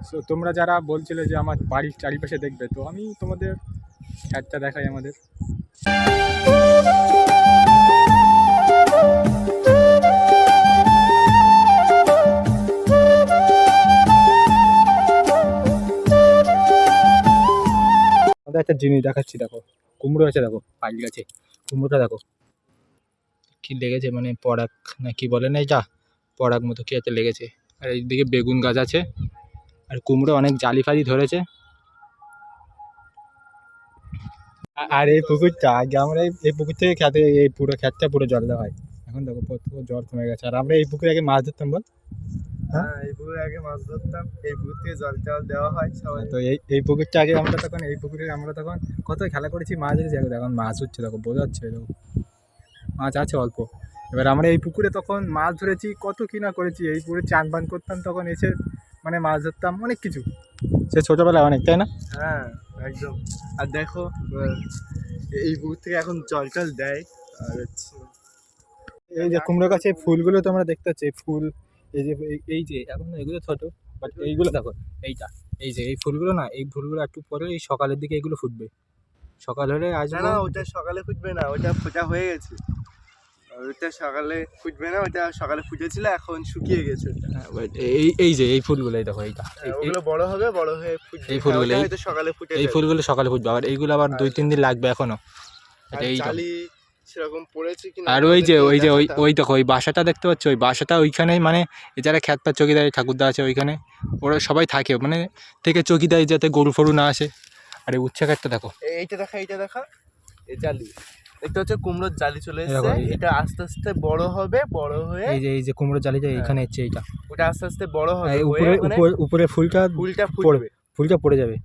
So তোমরা যারা বলছিলে যে আমার বাড়ির চারিপাশে দেখবে, তো আমি তোমাদের খ্যাতটা দেখাই আমাদের। আমাদের একটা জিনিস দেখাচ্ছি, দেখো কুমড়ো আছে, দেখো পাইল গাছে কুমড়োটা দেখো কি লেগেছে, মানে পরাগ না কি বলে না, এটা পরাগ মতো কি একটা লেগেছে। আর এইদিকে বেগুন গাছ আছে, আর কুমড়ো অনেক জালি ফালি ধরেছে। আর এই পুকুরটা আগে আমরা এই পুকুর থেকে খেতে, এই পুরো খেতটা পুরো জল দেওয়া হয়। এখন দেখো পুরো জল কমে গেছে। আর আমরা এই পুকুরে আগে মাছ ধরতাম, বল। হ্যাঁ, এই পুকুরে আগে মাছ ধরতাম, এই পুকুর থেকে জল টল দেওয়া হয় সবাই। তো এই পুকুরটা আগে আমরা তখন, এই পুকুরে আমরা তখন কত খেলা করেছি, মাছ ধরেছি। এখন মাছ হচ্ছে, দেখো বোঝা যাচ্ছে, দেখো মাছ আছে অল্প। এবার আমরা এই পুকুরে তখন মাছ ধরেছি, কত কি না করেছি। এই পুকুরে চান পান করতাম, তখন এসে মানে মাছ ধরতাম, অনেক কিছু সে ছোটোবেলায় অনেক, তাই না? হ্যাঁ একদম। আর দেখো এই পুকুর থেকে এখন জল টল দেয়। আর এই যে কুমড়ো গাছে ফুলগুলো তোমরা দেখতে পাচ্ছ, এই ফুল এই যে এখন এগুলো ছোট, বাট এইগুলো দেখো, এইটা এই যে এই ফুলগুলো না, এই ফুলগুলো একটু পরে এই সকালের দিকে এগুলো ফুটবে। সকাল হলে আসবে না, ওটা সকালে ফুটবে না, ওটা ফোটা হয়ে গেছে। ওটা সকালে ফুটবে না, ওটা সকালে ফুটেছিল, এখন শুকিয়ে গেছে। এই যে এই ফুলগুলো, এই দেখো এইটা, ওগুলো বড় হবে, বড় হয়ে ফুটবে। এই ফুলগুলো হয়তো সকালে ফুটে এই ফুলগুলো সকালে ফুটবে, আবার এইগুলো আবার 2-3 দিন লাগবে এখনো। এই জালি সেরকম পড়েছে কিনা। আর ওই যে ওই দেখো ওই বাসাটা দেখতে পাচ্ছ, ওই বাসাটা ওইখানেই, মানে যারা খ্যাত পাত চকিদার ঠাকুরদা আছে ওইখানে, ওরা সবাই থাকে, মানে থেকে চকি দেয় যাতে গরু ফরু না আসে। আর এই উচ্চা কাঠটা দেখো, এইটা দেখা এই জালি দেখতে হচ্ছে, কুমড়োর জালি চলে এসেছে। এটা আস্তে আস্তে বড় হবে, বড় হয়ে এই যে কুমড়োর জালিটা এখানে হচ্ছে, এইটা ওটা আস্তে আস্তে বড় হবে, উপরে ফুলটা ফুটবে, ফুলটা পড়ে যাবে,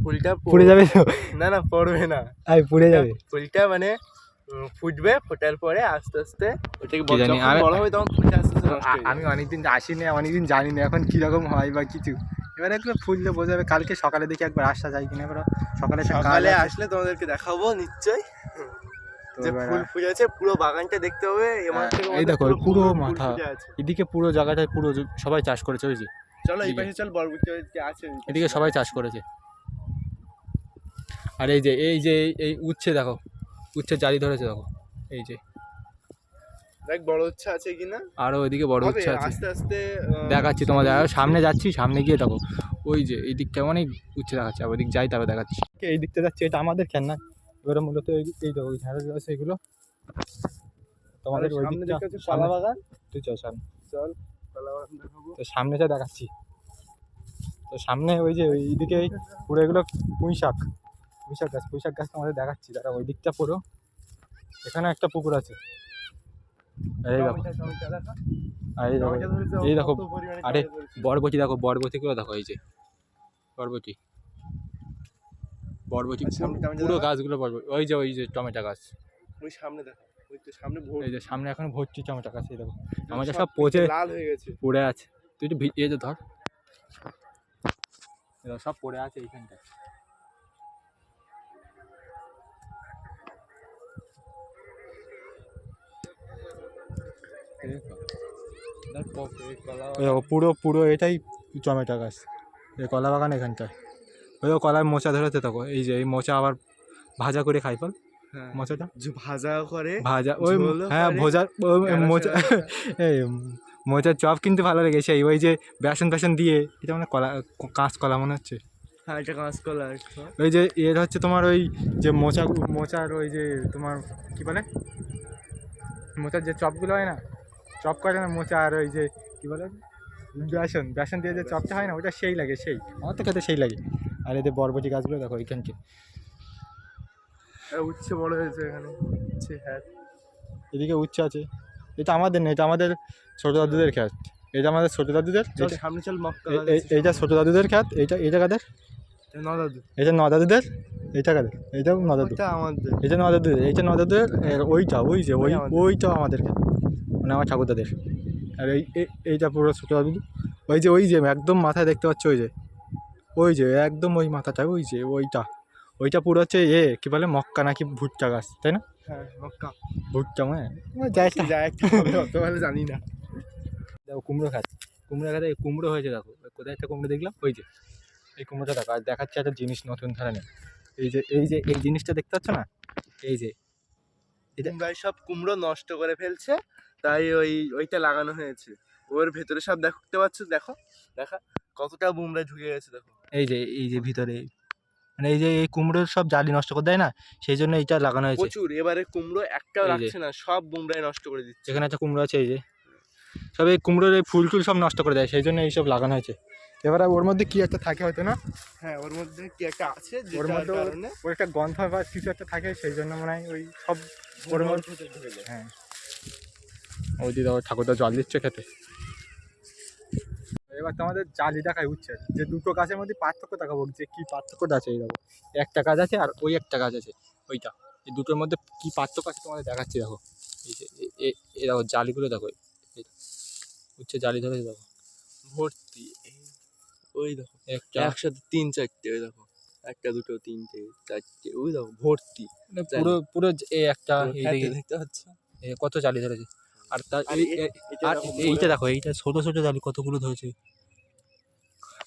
ফুলটা পড়ে যাবে তো না পড়বে না, পড়ে যাবে। ফুলটা মানে ফুটবে, ফোটার পরে আস্তে আস্তে ওটাকে বড় হবে, তখন ফুলটা আস্তে আস্তে নষ্ট হয়ে যাবে। আমি অনেকদিন আসিনি, অনেকদিন জানি না এখন কিরকম হয় বা কিছু। এবার একটু ফুললে বোঝা যাবে, কালকে সকালে দেখি একবার আসা যায় কিনা। এবার সকালে আসলে তোমাদেরকে দেখাবো নিশ্চয়ই যে ফুল ফুটেছে। পুরো বাগানটা দেখতে হবে। এই দেখো পুরো মাথা, এদিকে পুরো জায়গাটায় পুরো সবাই চাষ করেছে, ওই যে চলো এই পাশে চল, বরবটি আছে এদিকে সবাই চাষ করেছে। আর এই যে এই উচ্ছে দেখো, উচ্ছে জালি ধরেছে দেখো, এই যে দেখ বড় উচ্ছে আছে কিনা। আরো ওইদিকে বড় উচ্ছে আছে, আস্তে আস্তে দেখাচ্ছি তোমাদের। আরো সামনে যাচ্ছি, সামনে গিয়ে দেখো ওই যে এই দিকটা অনেক উচ্ছে দেখাচ্ছে, আর ওই দিক যাই তারপর দেখাচ্ছি। এই দিকটা যাচ্ছে, এটা আমাদের খেল না। এবারে মূলত এই দেখো ঝাড়া আছে এগুলো তোমাদের ওই দিকটা কলা বাগান। তুই চল সামনে, চল কলা বাগান দেখাবো। তো সামনেটা দেখাচ্ছি। তো সামনে ওই যে এইদিকে পুরো এগুলো পুঁই শাক গাছ তোমাদের দেখাচ্ছি। তারা ওই দিকটা পুরো, এখানে একটা পুকুর আছে। এই দেখো, এই দেখো আরে বরবটি দেখো, বরবটিগুলো দেখো, এই যে বরবটি পুরো গাছগুলো বরবটি। ওই যে টমেটো গাছ, ওই সামনে দেখো, ওই তো সামনে এই যে সামনে এখন ভর্তি টমেটো গাছ। এই দেখো আমাদের সব পচে লাল হয়ে গেছে, পড়ে আছে। তুই একটু এই যে ধর, সব পড়ে আছে এইখানটায়। পুরো এটাই টমেটো গাছ, এই কলা বাগান এখানটায়। ওই কলার মোচা ধরেছে তখন, এই যে এই মোচা আবার ভাজা করে খাই ফল। মোচাটা ভাজা ওই, হ্যাঁ ভোজা মোচা, এই মোচার চপ কিন্তু ভালো লেগেছে। ওই যে বেসন দিয়ে, এটা মানে কাঁচকলা মনে হচ্ছে। হ্যাঁ এটা কাঁচকলা। ওই যে এটা হচ্ছে তোমার ওই যে মোচার ওই যে তোমার কি বলে, মোচার যে চপগুলো হয় না, চপ করে না মোচা, আর ওই যে কি বলে বেসন দিয়ে যে চপটা হয় না, ওটা সেই লাগে, সেই আমার তো খেতে সেই লাগে। আর এদের বরবটি গাছগুলো দেখো এইখানকে, উচ্ছে বড় হয়েছে এখানে, উচ্ছে হ্যাঁ এদিকে উচ্ছে আছে। এটা আমাদের না, এটা আমাদের ছোটো দাদুদের খ্যাত। এটা আমাদের ছোটো দাদুদের, সামনে চল এইটা ছোটো দাদুদের খ্যাত। এইটা কাদের? এটা নদাদুদের। এইটা কাদের? এইটাও নদাদু। এটা নদাদুদের, এইটা নদাদুদের। ওইটা ওইটা আমাদের খ্যাত, মানে আমার ঠাকুরদাদের। আর এইটা পুরো ছোটো দাদু। ওই যে একদম মাথায় দেখতে পাচ্ছ, ওই যে একদম ওই মাথাটা, ওইটা পুরো হচ্ছে কি বলে মক্কা নাকি ভুট্টা গাছ, তাই না? হ্যাঁ মক্কা ভুট্টা, মানে জানি না। দেখো কুমড়ো গাছ, কুমড়ো গাছে কুমড়ো হয়েছে দেখো, কোথায় একটা কুমড়ো দেখলাম, ওই যে এই কুমড়োটা দেখো। আর দেখাচ্ছে একটা জিনিস নতুন ধরনের, এই জিনিসটা দেখতে পাচ্ছ না, এই যে এটা কুমড়ায় সব কুমড়ো নষ্ট করে ফেলছে, তাই ওইটা লাগানো হয়েছে। ওর ভেতরে সব দেখতে পাচ্ছ, দেখো দেখা কতটা বুমড়া ঢুকে গেছে দেখো। এই যে ভিতরে মানে এই কুমড়োর সব জালি নষ্ট করে দেয় না, সেই জন্য এইটা লাগানো হয়েছে প্রচুর। এবারে কুমড়ো একটাও এই যে রাখছে না, সব বুমড়াই নষ্ট করে দিচ্ছে। যেখানে একটা কুমড়ো আছে, এই যে সব এই কুমড়োর এই ফুল টুল সব নষ্ট করে দেয়, সেই জন্য এইসব লাগানো হয়েছে। এবারে ওর মধ্যে কি একটা থাকে হয়তো না, হ্যাঁ ওর মধ্যে কি একটা আছে, ওর যেটার মধ্যে কারণে ওর একটা গন্ধ বা কিছু একটা থাকে, সেই জন্য মনে হয় ওই সব ওর মধ্যে ঢুকে যায়। হ্যাঁ। ওই দিদা ওর ঠাকুরদা জল দিচ্ছে খেতে। এবার তোমাদের জালি দেখায় উঠছে, যে দুটো গাছের মধ্যে পার্থক্য দেখাবো, যে কি পার্থক্যটা আছে। এই দেখো একটা গাছ আছে আর ওই একটা গাছ আছে, ওইটা এই দুটোর মধ্যে কি পার্থক্য আছে তোমাদের দেখাচ্ছি। দেখো এই যে এই দেখো জালিগুলো দেখো, এই উচ্ছে জালি ধরেছে দেখো ভর্তি। ওই দেখো একটা একসাথে 3-4টে, ওই দেখো 1 2 3 4 ওই দেখো ভর্তি পুরো পুরো এই একটা এই খেতে দিকে দেখতে পাচ্ছ। কত জালি ধরেছে। আর তার আর আর এইটা দেখো, এইটা ছোট ছোট জালি কতগুলো ধরেছে।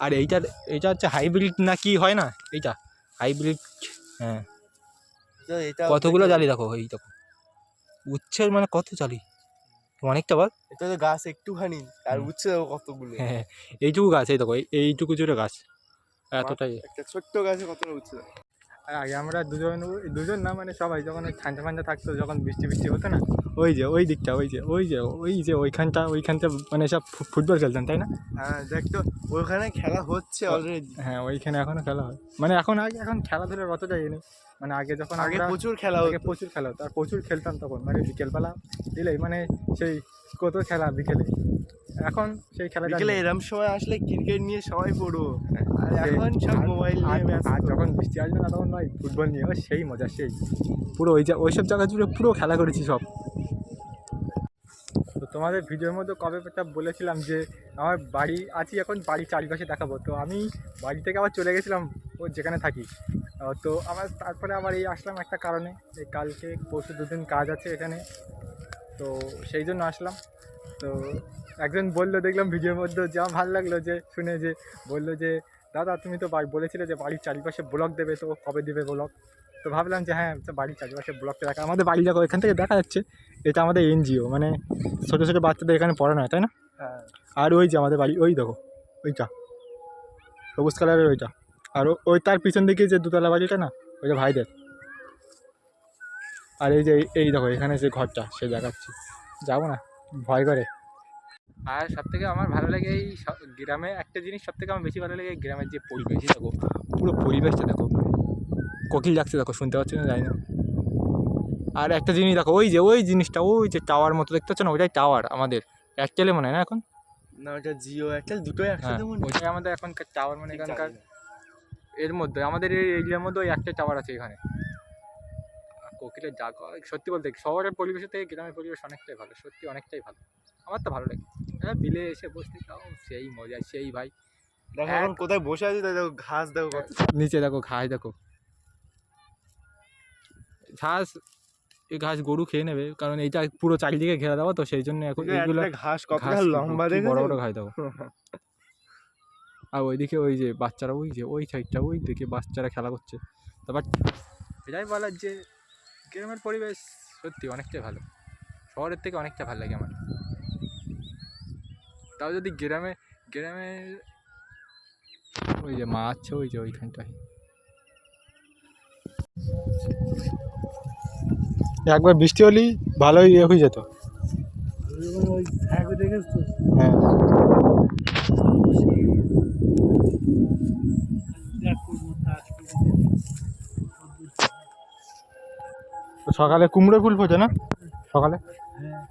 আর এইটা হচ্ছে হাইব্রিড না কি হয় না, এইটা হাইব্রিড। হ্যাঁ এটা কতগুলো জালি দেখো, এই দেখো উচ্ছের মানে কত জালি, অনেকটা বল। এটা তো গাছ একটুখানি, আর উচ্ছে দেখো কতগুলো। হ্যাঁ এইটুকু গাছ, এই দেখো এইটুকু জুড়ে গাছ, এতটাই। একটা ছোট্ট গাছে কতটা উচ্ছে। আর আগে আমরা দুজন না মানে সবাই যখন ওই ঠান্ডা ঠান্ডা থাকতো, যখন বৃষ্টি বৃষ্টি হতো না, ওই যে ওই দিকটা ওই যে ওইখানটা মানে সব ফুটবল খেলতাম তাই না। হ্যাঁ দেখতো ওখানে খেলা হচ্ছে অলরেডি। হ্যাঁ ওইখানে এখনো খেলা হয়, মানে এখন খেলাধুলার অতটা ইয়ে নেই। মানে আগে যখন আগে আমরা প্রচুর খেলা আগে হতো। প্রচুর খেলা হতো আর প্রচুর খেলতাম তখন, মানে বিকেলবেলা দিলেই মানে সেই কত খেলা বিকেলে। এখন সেই খেলাটা বিকেলে নেই। এরম সময় আসলে ক্রিকেট নিয়ে সবাই পড়বো, আর সেই- এখন সব আর- মোবাইল আর- নিয়ে ব্যস্ত। আর যখন বৃষ্টি আসবে না তখন নয় ফুটবল নিয়ে, ও সেই মজা, সেই পুরো ওইসব জায়গা জুড়ে পুরো খেলা করেছি সব। তো তোমাদের ভিডিওর মধ্যে কবে একটা বলেছিলাম যে আমার বাড়ি আছি, এখন বাড়ির চারিপাশে দেখাবো। তো আমি বাড়ি থেকে আবার চলে গেছিলাম ও যেখানে থাকি। তো আমার তারপরে আবার এই আসলাম একটা কারণে, এই কালকে পরশু দুদিন কাজ আছে এখানে, তো সেই জন্য আসলাম। তো একজন বললো, দেখলাম ভিডিওর মধ্যে, যে আমার ভালো লাগলো যে শুনে, যে বললো যে দাদা তুমি তো বলেছিলে যে বাড়ির চারিপাশে ব্লগ দেবে, তো কবে দেবে ব্লগ। তো ভাবলাম যে হ্যাঁ বাড়ির চারিপাশে ব্লগটা দেখা, আমাদের বাড়ি দেখো এখান থেকে দেখা যাচ্ছে, এটা আমাদের এনজিও, মানে ছোটো ছোটো বাচ্চাদের এখানে পড়ানো হয় তাই না। হ্যাঁ আর ওই যে আমাদের বাড়ি, ওই দেখো ওইটা সবুজ কালারের ওইটা, আর ওই তার পিছন দিকে যে দুতলা বাড়িটা না, ওইটা ভাইদের। আর এই যে এই দেখো এখানে যে ঘরটা সে দেখাচ্ছি, যাবো না ভয় করে। আর সবথেকে আমার ভালো লাগে এই গ্রামে একটা জিনিস, সবথেকে আমার বেশি ভালো লাগে এই গ্রামের যে পরিবেশ, দেখো পুরো পরিবেশটা দেখো, কোকিল ডাকছে দেখো, শুনতে পাচ্ছি না জানি না। আর একটা জিনিস দেখো, ওই জিনিসটা, ওই যে টাওয়ার মতো দেখতে পাচ্ছ না, ওইটাই টাওয়ার আমাদের এয়ারটেলে মনে হয় না এখন। না ওটা জিও একটা দুটোই হ্যাঁ একসাথে মনে হয়। ওইটাই আমাদের এখনকার টাওয়ার, মানে ঠিক এখানকার জানি না। এর মধ্যে আমাদের এই এরিয়ার মধ্যে ওই একটা টাওয়ার আছে এখানে। কোকিলের ডাক সত্যি বলতে শহরের পরিবেশের থেকে গ্রামের পরিবেশ অনেকটাই ভালো, সত্যি অনেকটাই ভালো, আমার তো ভালো লাগে। হ্যাঁ বিলে এসে বসতে তাও সেই মজা, সেই ভাই। দেখো এখন কোথায় বসে আছি, তাই দেখো ঘাস দেখো কত। নিচে দেখো ঘাস, দেখো ঘাস, এই ঘাস গরু খেয়ে নেবে, কারণ এইটা পুরো চারিদিকে ঘেরা দেওয়া, তো সেই জন্য এখন এইগুলো একটা ঘাস কতটা ঘাস লম্বা কি দেখেছো? বড় বড় ঘাস দেখো। আর ওইদিকে ওই যে বাচ্চারা, ওই যে ওই সাইডটা, ওই দিকে বাচ্চারা খেলা করছে। তারপর এটাই বলার যে গ্রামের পরিবেশ সত্যি অনেকটাই ভালো, শহরের থেকে অনেকটা ভালো লাগে আমার। তাও যদি গ্রামে ওই যে মা আছে, ওই যে ওইখানটায় একবার বৃষ্টি হলেই ভালোই ইয়ে হয়ে যেত। হ্যাঁ তো সকালে কুমড়ো ফুল ফোটে না সকালে। হ্যাঁ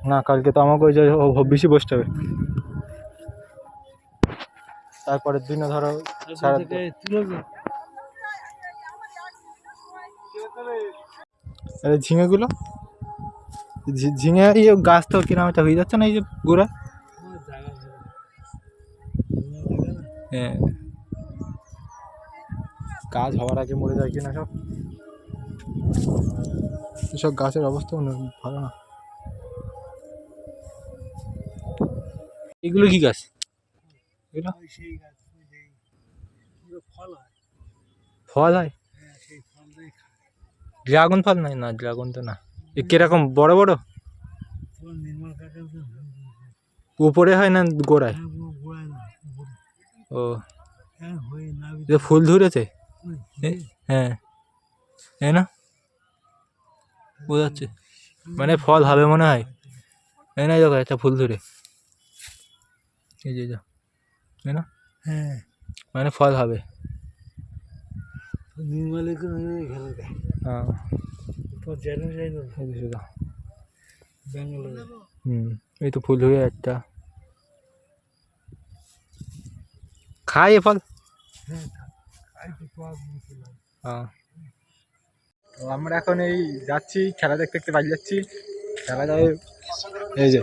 না কালকে তো আমাকে ওই যে বেশি বসতে হবে, তারপরের দিনে ধরো ঝিঙেগুলো, ঝিঙে ইয়ে গাছ তো কিরম একটা হয়ে যাচ্ছে না, এই যে গোড়া। হ্যাঁ কাজ হওয়ার আগে মরে যায় কিনা সব। এসব গাছের অবস্থা ভালো না। এগুলো কি গাছ? এগুলো ফল হয়? ড্রাগন ফল নয়, না ড্রাগন তো না। এ কিরকম বড় বড়? উপরে হয় না গোড়ায়? ও, এ ফুল ধরেছে? হ্যাঁ, এই না বোঝাচ্ছে, মানে ফল হবে মনে হয়। এই না দেখো একটা ফুল ধরে, এই যে যা, এই না, মানে ফল হবে। হ্যাঁ, এই তো ফুল হয়ে একটা খাই এ ফল। হ্যাঁ, তো আমরা এখন এই যাচ্ছি খেলা দেখতে দেখতে বাড়ি যাচ্ছি। খেলা যায় এই যে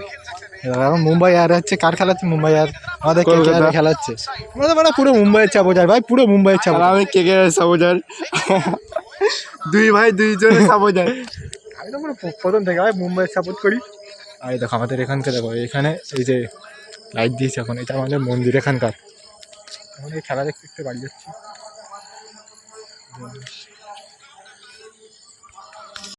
এখন মুম্বাই আর হচ্ছে, কার খেলা হচ্ছে? মুম্বাই আর আমাদের KKR খেলা হচ্ছে। আমাদের মানে পুরো মুম্বাইয়ের চাপোজার ভাই, পুরো মুম্বাইয়ের চাপ। আমি KKR সাপোর্টার। দুই ভাই দুইজনে সাপোর্টার। আমি তো পুরো প্রথম থেকে ভাই মুম্বাইয়ের সাপোর্ট করি। আর এই দেখো আমাদের এখানকে দেখো, এখানে এই যে লাইট দিয়েছে এখন, এটা আমাদের মন্দির এখানকার। এখন এই খেলা দেখতে দেখতে বাড়ি যাচ্ছি।